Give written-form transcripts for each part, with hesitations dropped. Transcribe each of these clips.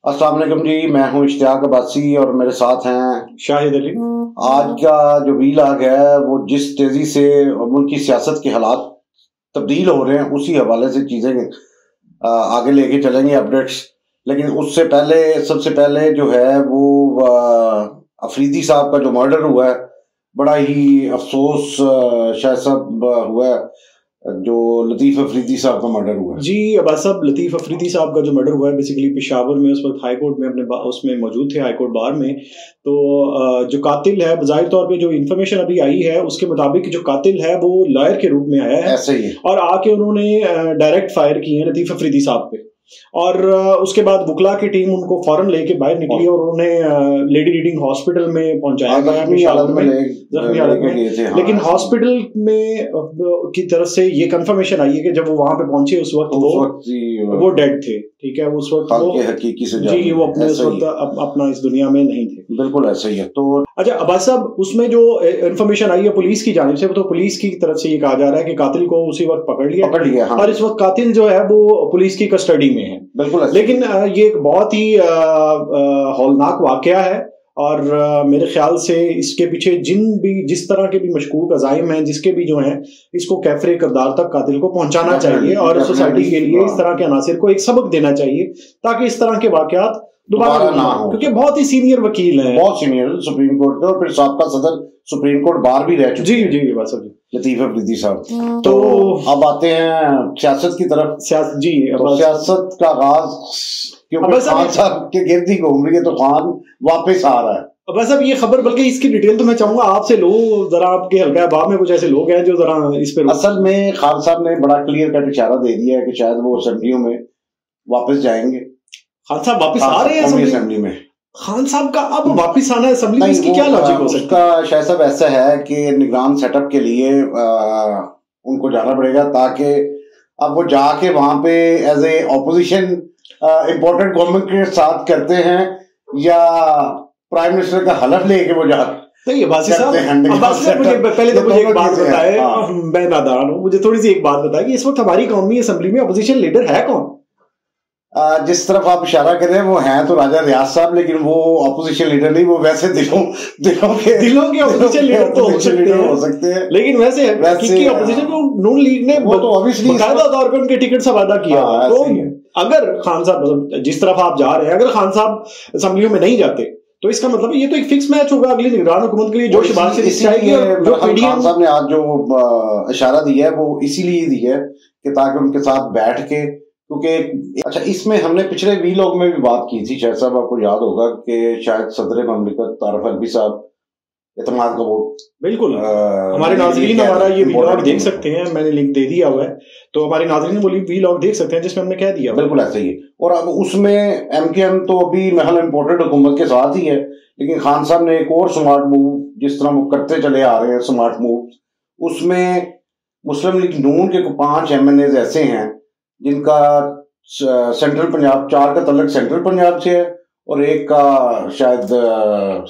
अस्सलाम वालेकुम जी, मैं हूं इश्तियाक अब्बासी और मेरे साथ हैं शाहिद अली। आज का जो वीलॉग है वो जिस तेजी से मुल्क की सियासत के हालात तब्दील हो रहे हैं उसी हवाले से चीजें आगे लेके चलेंगे अपडेट्स। लेकिन उससे पहले सबसे पहले जो है वो अफरीदी साहब का जो मर्डर हुआ है, बड़ा ही अफसोस शायद साहब हुआ है, जो लतीफ़ अफरीदी साहब का मर्डर हुआ है। जी अब्बास साहब, लतीफ़ अफरीदी साहब का जो मर्डर हुआ है बेसिकली पेशावर में, उस वक्त हाई कोर्ट में अपने उसमें मौजूद थे, हाई कोर्ट बार में। तो जो कातिल है, बज़ाहिर तौर पे जो इन्फॉर्मेशन अभी आई है उसके मुताबिक जो कातिल है वो लॉयर के रूप में आया है, ऐसे ही और आके उन्होंने डायरेक्ट फायर किए हैं लतीफ़ अफरीदी साहब पे। और उसके बाद बुकला की टीम उनको फौरन लेके बाहर निकली और उन्हें लेडी रीडिंग हॉस्पिटल में पहुंचाया गया, जख्मी हालत में। लेकिन हॉस्पिटल में की तरफ से ये कंफर्मेशन आई है कि जब वो वहां पे पहुंचे उस वक्त वो डेड थे। ठीक है, उस वक्त वो हकीकी से जी वो अपने उस वक्त अपना इस दुनिया में नहीं थे। बिल्कुल ऐसा ही है। तो अच्छा अब्बास साहब, उसमें जो इन्फॉर्मेशन आई है पुलिस की जानिब से, तो पुलिस की तरफ से ये कहा जा रहा है कि कातिल को उसी वक्त पकड़ लिया हाँ। और इस वक्त कातिल जो है वो पुलिस की कस्टडी में है। बिल्कुल। लेकिन ये एक बहुत ही हौलनाक वाकया है और मेरे ख्याल से इसके पीछे जिस तरह के भी मशकूक अजाइम हैं, जिसके भी जो हैं, इसको कैफरे किरदार तक कातिल को पहुंचाना चाहिए और सोसाइटी के लिए इस तरह के अनासिर को एक सबक देना चाहिए ताकि इस तरह के वाकयात दोबारा ना हो, क्योंकि बहुत ही सीनियर वकील हैं, बहुत सीनियर सुप्रीम कोर्ट के, और फिर साबका सदर सुप्रीम कोर्ट बार भी रह चुके हैं। जी बस लतीफ़ अफरीदी साहब। तो अब आते हैं सियासत की तरफ। सियासत का आगाज क्योंकि खान साहब के गिर्द ही घूम रही है, तो खान वापस आ रहा है। बस अब ये खबर, बल्कि इसकी डिटेल तो मैं चाहूंगा आपसे लो जरा, आपके हल्का बाब में कुछ ऐसे लोग हैं जो जरा इस पे। असल में खान साहब ने बड़ा क्लियर कट इशारा दे दिया है कि शायद वो असेंबलियों में वापस जाएंगे। खान साहब वापस आ रहे हैं असेंबली में? खान साहब का अब वापस आना है असेंबली में, इसकी क्या लॉजिक हो सकता है? उसका शायद साहब ऐसा है कि निगरान सेटअप के लिए उनको जाना पड़ेगा, ताकि अब वो जाके वहां पे as a opposition important government के साथ करते हैं या प्राइम मिनिस्टर का हलफ लेके वो जाके। नहीं अब्बासी साहब, पहले तो मुझे एक बात बताए, मैं नादान हूँ, मुझे थोड़ी सी एक बात बताए कि इस वक्त हमारी कौमी असेंबली में अपोजिशन लीडर है कौन? जिस तरफ आप इशारा कर रहे हैं वो हैं तो राजा रियाज साहब, लेकिन वो ऑपोजिशन लीडर नहीं, वो वैसे दिलों के ऑपोजिशन लीडर तो हो सकते हैं, लेकिन वैसे ऑपोजिशन को नून लीग ने वो तो ऑब्वियसली बाकायदा तौर पर उनके टिकट से वादा किया। तो अगर खान साहब जिस तरफ आप जा रहे हैं, अगर खान साहब असेंबलियों में नहीं जाते तो इसका मतलब ये तो एक फिक्स मैच होगा अगली निगरान हुकूमत के लिए, जो शहबाज शरीफ चाहेगी। जो खान साहब ने आज जो इशारा दिया है वो इसीलिए दिया है कि ताकि उनके साथ बैठ के, क्योंकि अच्छा इसमें हमने पिछले वीलॉग में भी बात की थी, शायद साहब आपको याद होगा कि शायद सदर ममलिकत तारिफ अलवी साहब इत्तेमाद का वोट, बिल्कुल हमारे नाज़रीन हमारा ये वीलॉग देख सकते हैं, मैंने लिंक दे दिया हुआ है, तो हमारे नाज़रीन वो वीलॉग देख सकते हैं जिसमें हमने कह दिया। बिल्कुल ऐसा ही है। और अब उसमें एमकेएम तो अभी महल इम्पोर्टेड हुकूमत के साथ ही है, लेकिन खान साहब ने एक और स्मार्ट मूव, जिस तरह वो करते चले आ रहे हैं स्मार्ट मूव, उसमें मुस्लिम लीग नून के 5 MNAs ऐसे हैं जिनका सेंट्रल पंजाब, 4 का तल्लक सेंट्रल पंजाब से है और एक का शायद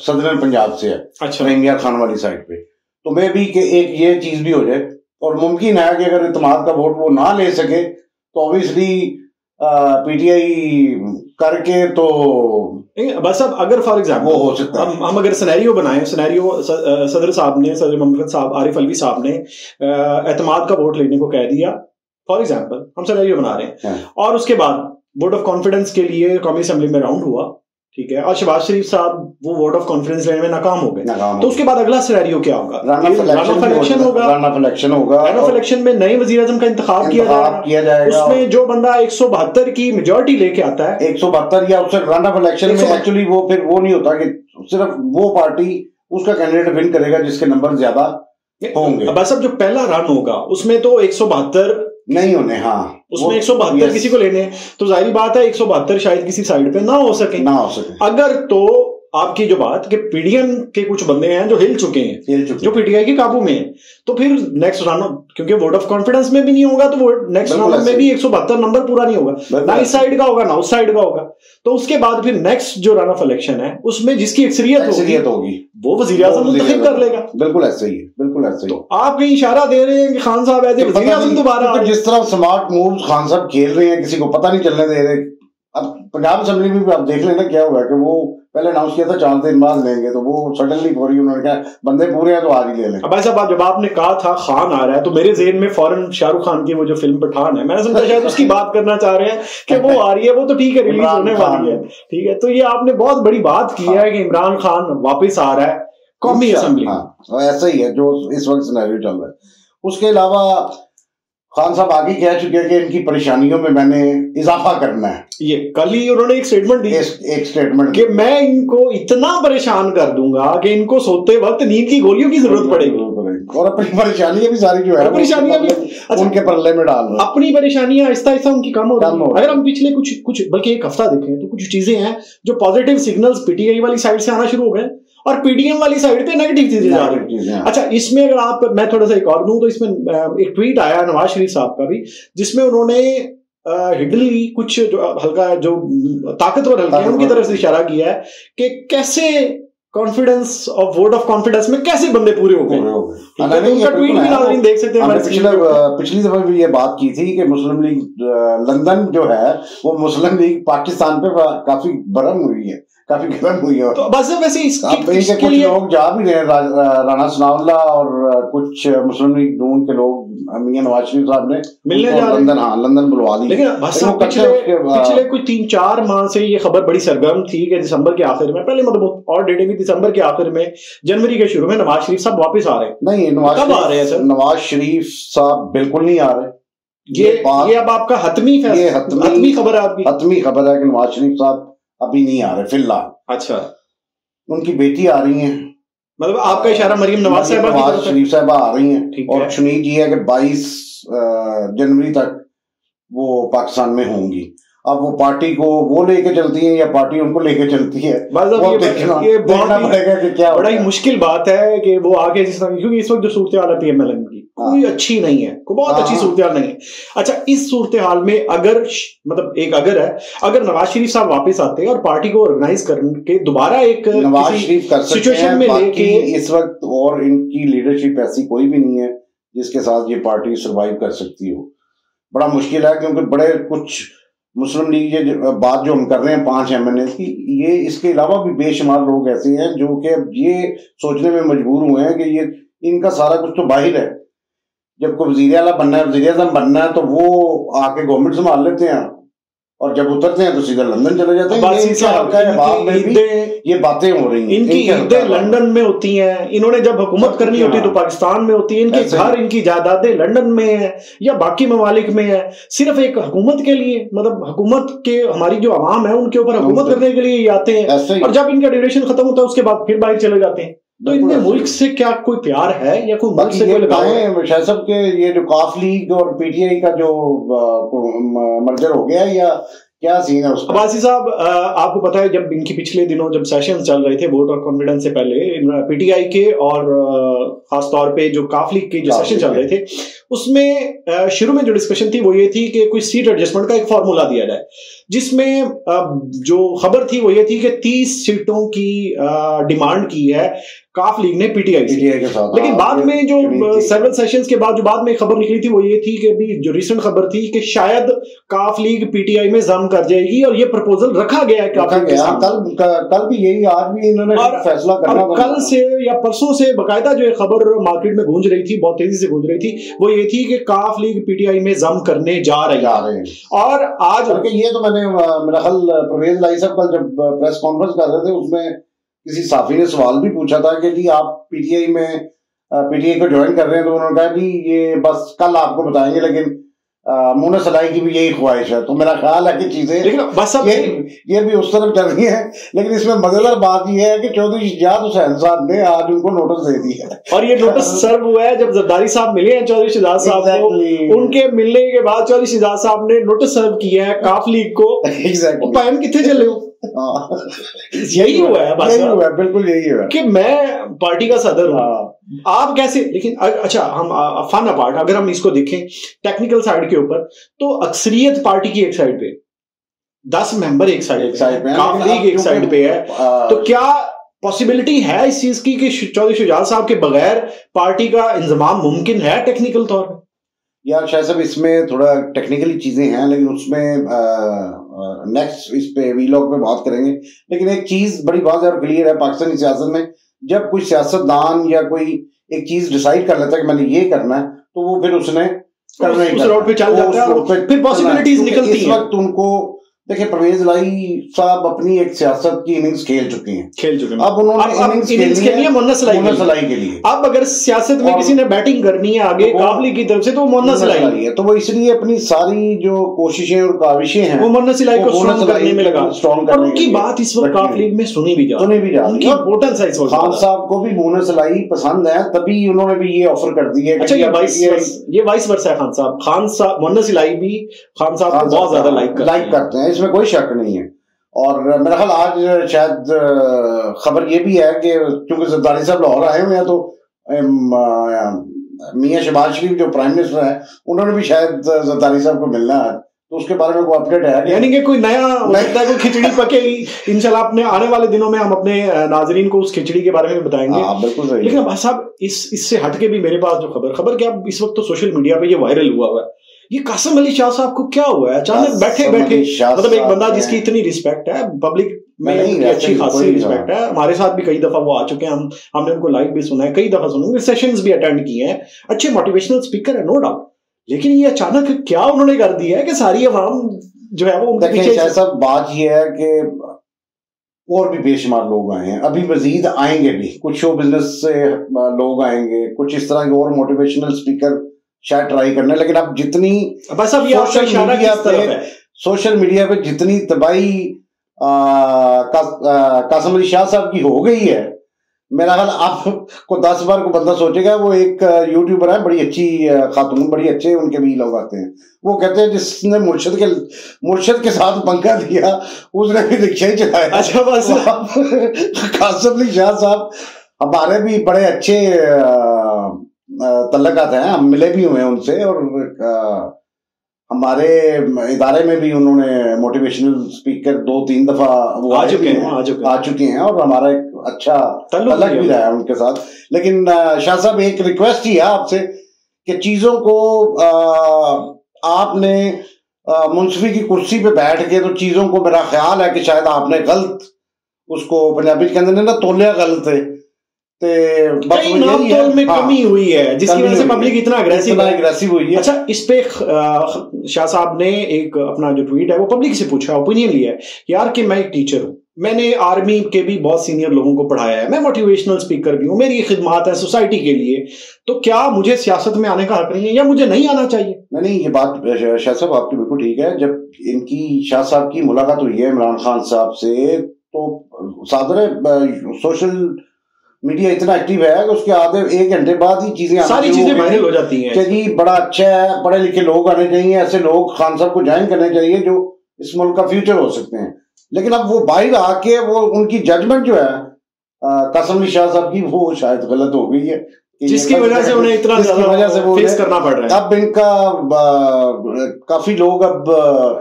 सदर्न पंजाब से है। अच्छा, इमरान खान वाली साइड पे। तो मैं भी कि एक ये चीज भी हो जाए, और मुमकिन है कि अगर इत्तेमाद का वोट वो ना ले सके तो ऑब्वियसली पीटीआई करके तो बस अब अगर फॉर एग्जाम्पल वो हो सकता है, हम अगर सिनेरियो बनाएं, सिनेरियो सदर साहब ने, सदर ममलिकत साहब आरिफ अलवी साहब ने इत्तेमाद का वोट लेने को कह दिया, फॉर एग्जाम्पल हम सिनेरियो बना रहे हैं, और उसके बाद वोट ऑफ कॉन्फिडेंस के लिए कौमी असेंबली में राउंड हुआ, ठीक है, और शहबाज शरीफ साहब वो वोट ऑफ कॉन्फिडेंस लेने में नाकाम हो गए, तो उसके बाद अगला सिनेरियो क्या होगा? रन ऑफ इलेक्शन में नए वजीर आजम का इंतखाब किया जाएगा। उसमें जो बंदा 172 की मेजोरिटी लेके आता है, 172 या उससे रन ऑफ इलेक्शन में एक्चुअली वो फिर वो नहीं होता कि सिर्फ वो पार्टी उसका कैंडिडेट विन करेगा जिसके नंबर ज्यादा होंगे। बस अब जो पहला रन होगा उसमें तो 172 नहीं होने, हाँ उसमें 172 किसी को लेने, तो जाहिर बात है 172 शायद किसी साइड पे ना हो सके। अगर तो आपकी जो बात कि पीडीएम के कुछ बंदे हैं जो हिल चुके हैं, जो पीटीआई के काबू में है, तो फिर नेक्स्ट राउंड, क्योंकि वोट ऑफ कॉन्फिडेंस में भी नहीं होगा तो नेक्स्ट राउंड में भी 172 नंबर पूरा नहीं होगा, ना इस साइड का होगा ना उस साइड का होगा। तो उसके बाद फिर नेक्स्ट जो रन ऑफ इलेक्शन है उसमें जिसकी अक्सरियत होगी वो वजीर आजम मुंतखब कर लेगा। बिल्कुल ऐसे ही है, बिल्कुल ऐसे ही। तो आप कहीं इशारा दे रहे हैं कि खान साहब ऐसे वजीर आजम दोबारा, जिस तरह स्मार्ट मूव खान साहब खेल रहे हैं, किसी को पता नहीं चलने दे रहे। अब पंजाब असेंबली में भी आप देख लेना क्या हुआ कि वो पहले अनाउंस किया था 4 दिन बाद लेंगे, तो वो सडनली फौरी उन्होंने कहा बंदे पूरे हैं तो आज ही ले लें। अब ऐसा बात जब आपने कहा था खान आ रहा है तो मेरे ज़हन में फौरन शाहरुख खान की वो जो फिल्म पठान है, मैंने समझा शायद उसकी बात करना चाह रहे हैं कि वो आ रही है, वो तो ठीक है रिलीज होने वाली है, ठीक है। तो ये आपने बहुत बड़ी बात की है कि इमरान खान वापस आ रहा है कौमी असेंबली। ऐसा ही है जो इस वक्त सिनेरियो चल रहा है। उसके अलावा खान साहब आगे कह चुके हैं कि इनकी परेशानियों में मैंने इजाफा करना है। ये कल ही उन्होंने एक स्टेटमेंट दी, एक स्टेटमेंट कि मैं इनको इतना परेशान कर दूंगा कि इनको सोते वक्त नींद की गोलियों की जरूरत पड़ेगी, और अपनी परेशानियां भी सारी जो है परेशानियां भी उनके पल्ले में डाल रहे हैं। अपनी परेशानियां आहिस्ता आहिस्ता उनकी कम हो रही है। अगर हम पिछले कुछ बल्कि एक हफ्ता देखें तो कुछ चीजें हैं जो पॉजिटिव सिग्नल्स पीटीआई वाली साइड से आना शुरू हो गए और पीडीएम वाली साइड पे नेगेटिव चीजें जा रही हैं। अच्छा, इसमें अगर आप मैं थोड़ा सा एक और दूं तो इसमें एक ट्वीट आया नवाज शरीफ साहब का भी, जिसमें उन्होंने हिडनली कुछ जो हल्का जो ताकतवर हल्के हैं उनकी तरफ से इशारा किया है कि कैसे confidence of vote of confidence में कैसे बंदे पूरे हो गए। उनका ट्वीट भी नाज़रीन देख सकते हैं। पिछली दफा भी ये बात की थी कि मुस्लिम लीग लंदन जो है वो मुस्लिम लीग पाकिस्तान पे काफी बरम हुई है, काफी गर्म हुई है। तो बस वैसे इसके कुछ लोग जा भी रहे, राना सनाउल्लाह और कुछ मुस्लिम लीग नून के लोग मियां नवाज शरीफ साहब ने मिलने जा रहे लंदन, हाँ लंदन बुलवा दी। लेकिन पिछले कुछ 3-4 माह से ये खबर बड़ी सरगर्म थी कि दिसंबर के आखिर में, पहले मतलब और डेटें भी दिसंबर के आखिर में, जनवरी के शुरू में नवाज शरीफ साहब वापस आ रहे हैं। नहीं, कब आ रहे हैं सर? नवाज शरीफ साहब बिल्कुल नहीं आ रहे। ये अब आपका हतमी खबर है आपकी? हतमी खबर है कि नवाज शरीफ साहब अभी नहीं आ रहे फिलहाल। अच्छा, उनकी बेटी आ रही है, मतलब आपका इशारा मरीम नवाज शरीफ साहबा आ रही हैं, और सुनीत ये है कि 22 जनवरी तक वो पाकिस्तान में होंगी। अब वो पार्टी को वो लेके चलती है या पार्टी उनको लेके चलती है, वो देखना पड़ेगा कि क्या। बड़ा ही मुश्किल बात है कि वो आगे जिस तरह, क्योंकि इस वक्त जो सूरत हाल है पीएमएलएन की कोई अच्छी नहीं है, कोई बहुत अच्छी सूरत हाल नहीं है। अच्छा, इस सूरत हाल में अगर मतलब एक अगर है, अगर नवाज शरीफ साहब वापस आते हैं और पार्टी को ऑर्गेनाइज करके दोबारा एक नवाज शरीफ कर सिचुएशन में लेके, इस वक्त और इनकी लीडरशिप ऐसी कोई भी नहीं है जिसके साथ ये पार्टी सर्वाइव कर सकती हो। बड़ा मुश्किल है, क्योंकि बड़े कुछ मुस्लिम लीग ये बात जो हम कर रहे हैं 5 MNA की, ये इसके अलावा भी बेशुमार लोग ऐसे हैं जो कि ये सोचने में मजबूर हुए हैं कि ये इनका सारा कुछ तो बाहर है। जब कोई वजीर आला बनना है, वजीर आज़म बनना है, तो वो आके गवर्नमेंट संभाल लेते हैं, और जब उतरते हैं तो सीधा लंदन चले जाते हैं। ये बातें हो रही हैं, इनकी ईदें लंदन में होती हैं, इन्होंने जब हुकूमत करनी होती है तो पाकिस्तान में होती है, इनके घर इनकी जायदादें लंदन में है या बाकी ममालिक में है, सिर्फ एक हुकूमत के लिए, मतलब हुकूमत के हमारी जो अवाम है उनके ऊपर हुकूमत करने के लिए आते हैं, और जब इनका ड्यूरेशन खत्म होता है उसके बाद फिर बाहर चले जाते हैं। तो इनमें मुल्क से क्या कोई प्यार है या कोई मुल्क से कोई लगाव है? शायद सब के ये जो काफ लीग और पीटीआई का जो मर्जर हो गया या क्या सीन है उसका? अब्बासी साहब, आपको पता है जब इनकी पिछले दिनों जब सेशन चल रहे थे वोट और कॉन्फिडेंस से पहले, पीटीआई के और खास तौर पे जो काफ लीग के जो सेशन चल रहे थे, उसमें शुरू में जो डिस्कशन थी वो ये थी कि कोई सीट एडजस्टमेंट का एक फॉर्मूला दिया जाए, जिसमें जो खबर थी वो ये थी कि 30 सीटों की डिमांड की है काफ लीग ने पीटीआई के साथ। लेकिन बाद में जो सेवरल सेशंस के बाद जो बाद में खबर निकली थी वो ये थी कि अभी जो रिसेंट खबर थी कि शायद काफ लीग पीटीआई में जम कर जाएगी, और ये प्रपोजल रखा गया है कल भी यही, आज भी इन्होंने फैसला करना। कल से या परसों से बाकायदा जो खबर मार्केट में गूंज रही थी, बहुत तेजी से गूंज रही थी, वो ये थी कि काफ लीग पीटीआई में जम करने जा रहे हैं। और आज ये तो मैंने मेरा ख्याल परवेज लाई साहब कल जब प्रेस कॉन्फ्रेंस कर रहे थे उसमें किसी साफी ने सवाल भी पूछा था कि जी आप पीटीआई को ज्वाइन कर रहे हैं, तो उन्होंने कहा कि ये बस कल आपको बताएंगे, लेकिन मुन्ना सलाई की भी यही ख्वाहिश है। तो मेरा ख्याल है कि चीजें लेकिन बस ये भी उस तरफ चल रही है। लेकिन इसमें मजेदार बात यह है कि चौधरी शुजात हुसैन साहब ने आज उनको नोटिस दे दिया है, और ये नोटिस सर्व हुआ है जब जरदारी साहब मिले हैं चौधरी शुजात साहब को। उनके मिलने के बाद चौधरी शुजात साहब ने नोटिस सर्व किया है काफ लीग को। पैन कितने चले हो? यही हुआ है, बस यही हुआ है, बिल्कुल यही हुआ कि मैं पार्टी का सदर हूं, आप कैसे। लेकिन अच्छा, हम फन अपार्ट अगर हम इसको देखें टेक्निकल साइड के ऊपर, तो अक्सरियत पार्टी की एक साइड पे, 10 मेंबर एक साइड पे, काफ लीग एक साइड पे है, तो क्या पॉसिबिलिटी है इस चीज की कि चौधरी शुजात साहब के बगैर पार्टी का इंजमाम मुमकिन है टेक्निकल तौर पर? यार शायद सब इसमें थोड़ा टेक्निकली चीजें हैं, लेकिन उसमें नेक्स्ट इस पे वीलॉग पे बात करेंगे। लेकिन एक चीज बड़ी बात और क्लियर है पाकिस्तानी सियासत में, जब कोई सियासतदान या कोई एक चीज डिसाइड कर लेता है कि मैंने ये करना है, तो वो फिर उसने करना ही उस रोड पे चल जाता है, फिर पॉसिबिलिटीज निकलती हैं। इस वक्त उनको देखिए, परवेज लाई साहब अपनी एक सियासत की इनिंग्स खेल चुके हैं। अब उन्होंने इनिंग्स खेली है मोहम्मद सलाई के लिए। अब अगर सियासत में किसी ने बैटिंग करनी है आगे काबली की तरफ से, तो मोहम्मद सलाई है। तो वो इसलिए अपनी सारी जो कोशिशें और काविशें हैं वो मोहम्मद सलाई को स्ट्रॉन्ग करने में लगा। और उनकी बात इस वक्त काफ लीग में सुनी भी जा रही है। खान साहब को भी मोहम्मद सलाई पसंद है, तभी उन्होंने भी ये ऑफर कर दी है। अच्छा, ये वाइस वर्सा है। खान साहब मोहम्मद सलाई भी खान साहब को बहुत ज्यादा लाइक करते हैं, इसमें कोई शक नहीं है। और मेरा ख्याल आज शायद खबर ये भी है कि क्योंकि जरदारी साहब लाहौर आए हुए हैं, तो मियां शहबाज शरीफ जो प्राइम मिनिस्टर है, उन्होंने भी शायद जरदारी साहब को मिलना है, तो उसके बारे में कोई अपडेट है? यानी कि कोई नया कोई खिचड़ी पकेगी इंशाल्लाह। अपने आने वाले दिनों में हम अपने नाजरीन को उस खिचड़ी के बारे में बताएंगे। बिल्कुल सही। लेकिन भाई साहब, इससे हटके भी मेरे पास जो खबर क्या इस वक्त तो सोशल मीडिया पे ये वायरल हुआ है, ये कासिम अली शाह साहब को क्या हुआ है? अचानक बैठे मतलब एक बंदा जिसकी इतनी रिस्पेक्ट है पब्लिक में, अच्छी खासी रिस्पेक्ट है, हमारे साथ भी कई दफा वो आ चुके हैं, हमने उनको लाइव भी सुना है, कई दफा सुना, सेशंस भी अटेंड किए हैं, अच्छे मोटिवेशनल स्पीकर है नो डाउट। लेकिन ये अचानक क्या उन्होंने कर दिया है कि सारी अवाम जो है वो उनके पीछे। ऐसा बात ये है कि और भी बेशुमार लोग आए हैं, अभी मजीद आएंगे भी, कुछ शो बिजनेस से लोग आएंगे, कुछ इस तरह के और मोटिवेशनल स्पीकर शायद ट्राई करने। लेकिन अब जितनी सोशल मीडिया पे जितनी तबाही कासिम अली शाह साहब की हो गई है, मेरा ख्याल आपको 10 बार को बंदा सोचेगा। वो एक यूट्यूबर है, बड़ी अच्छी खातून, बड़ी अच्छे उनके भी लोग आते हैं, वो कहते हैं जिसने मुर्शद के साथ पंखा दिया उसने भी रिक्शा ही चलाया। अच्छा, बस कासिम अली शाह साहब हमारे भी बड़े अच्छे तल्लुकात हैं, हम मिले भी हुए हैं उनसे, और हमारे इदारे में भी उन्होंने मोटिवेशनल स्पीकर 2-3 दफा वो आ चुके हैं और हमारा एक अच्छा तल्लुक भी रहा है उनके साथ। लेकिन शाह साहब, एक रिक्वेस्ट ही है आपसे कि चीजों को आपने मुंसफी की कुर्सी पे बैठ के, तो चीजों को मेरा ख्याल है कि शायद आपने गलत, उसको पंजाबी के अंदर ना तोलिया गलत है, में कमी हुई है जिसकी वजह से पब्लिक इतना अग्रेसिव हुई है। अच्छा, इस पे शाह साहब ने एक अपना जो ट्वीट है वो पब्लिक से पूछा, ओपिनियन लिया है यार कि मैं एक टीचर हूं, मैंने आर्मी के भी बहुत सीनियर लोगों को पढ़ाया है, मैं मोटिवेशनल स्पीकर भी हूं, मेरी खिदमत है सोसाइटी के लिए, तो क्या मुझे सियासत में आने का हक नहीं है या मुझे नहीं आना चाहिए? नहीं, ये बात शाह साहब आपकी बिल्कुल ठीक है। जब इनकी शाह साहब की मुलाकात हुई है इमरान खान साहब से, तो सादर सोशल मीडिया इतना एक्टिव है कि उसके आधे 1 घंटे बाद ही सारी चीजें वायरल हो जाती हैं कि जी बड़ा अच्छा है, पढ़े लिखे लोग आने चाहिए, ऐसे लोग खान साहब को ज्वाइन करने चाहिए जो इस मुल्क का फ्यूचर हो सकते हैं। लेकिन अब वो बाहर आके वो उनकी जजमेंट जो है कासिम अली शाह साहब की, वो शायद गलत हो गई है, जिसकी वजह से उन्हें इतना फेस करना पड़ रहा है। अब इनका काफी लोग अब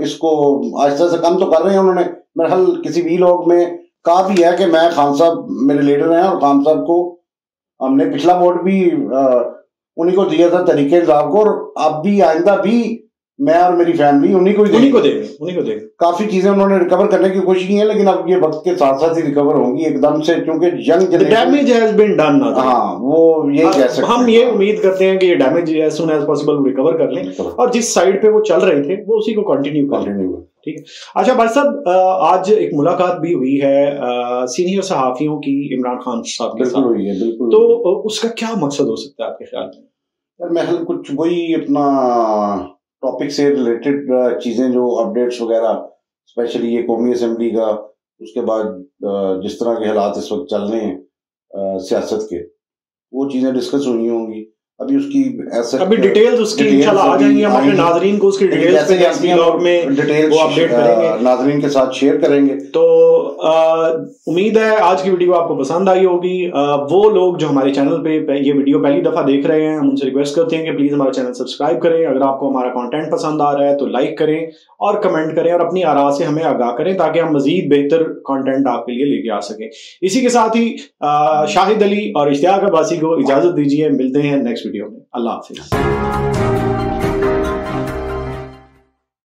इसको आहिस्ता से कम तो कर रहे हैं। उन्होंने मेरे ख्याल किसी भी लोग में कहा भी है कि मैं खान साहब मेरे लीडर हैं और खान साहब को हमने पिछला वोट भी उन्हीं को दिया था, तरीके इंसाफ को, और अब भी आइंदा भी मैं और मेरी फैमिली उन्हीं को देंगे। काफी चीजें उन्होंने रिकवर करने की कोशिश की है, लेकिन अब ये वक्त के साथ साथ ही रिकवर होंगी एकदम से, क्योंकि young damage has been done. हाँ, वो यही कह सकते हैं। हम ये उम्मीद करते हैं कि ये damage as soon as possible recover कर लें और जिस साइड पे वो चल रहे थे वो उसी को कंटिन्यू कर। ठीक है। अच्छा भाई साहब, आज एक मुलाकात भी हुई है सीनियर सहाफियों की इमरान खान साहब के साथ। हुई है, बिल्कुल। तो उसका क्या मकसद हो सकता है आपके ख्याल में? मैं कुछ वही अपना टॉपिक से रिलेटेड चीजें जो अपडेट्स वगैरह, स्पेशली ये कौमी असेंबली का, उसके बाद जिस तरह के हालात इस वक्त चल रहे हैं सियासत के, वो चीजें डिस्कस हुई होंगी। अभी उसकी अभी डिटेल्स उसकी इंशाल्लाह आ जाएंगी, हम अपने नाजरीन को उसकी डिटेल्स नाजरीन के साथ शेयर करेंगे। तो उम्मीद है आज की वीडियो आपको पसंद आई होगी। वो लोग जो हमारे चैनल पे ये वीडियो पहली दफा देख रहे हैं, हम उनसे रिक्वेस्ट करते हैं कि प्लीज हमारा चैनल सब्सक्राइब करें। अगर आपको हमारा कंटेंट पसंद आ रहा है तो लाइक करें और कमेंट करें और अपनी आरा से हमें आगाह करें ताकि हम मजीद बेहतर कंटेंट आपके लिए लेके आ सकें। इसी के साथ ही शाहिद अली और इश्तियाक अब्बासी को इजाजत दीजिए, मिलते हैं नेक्स्ट वीडियो में। अल्लाह हाफिज।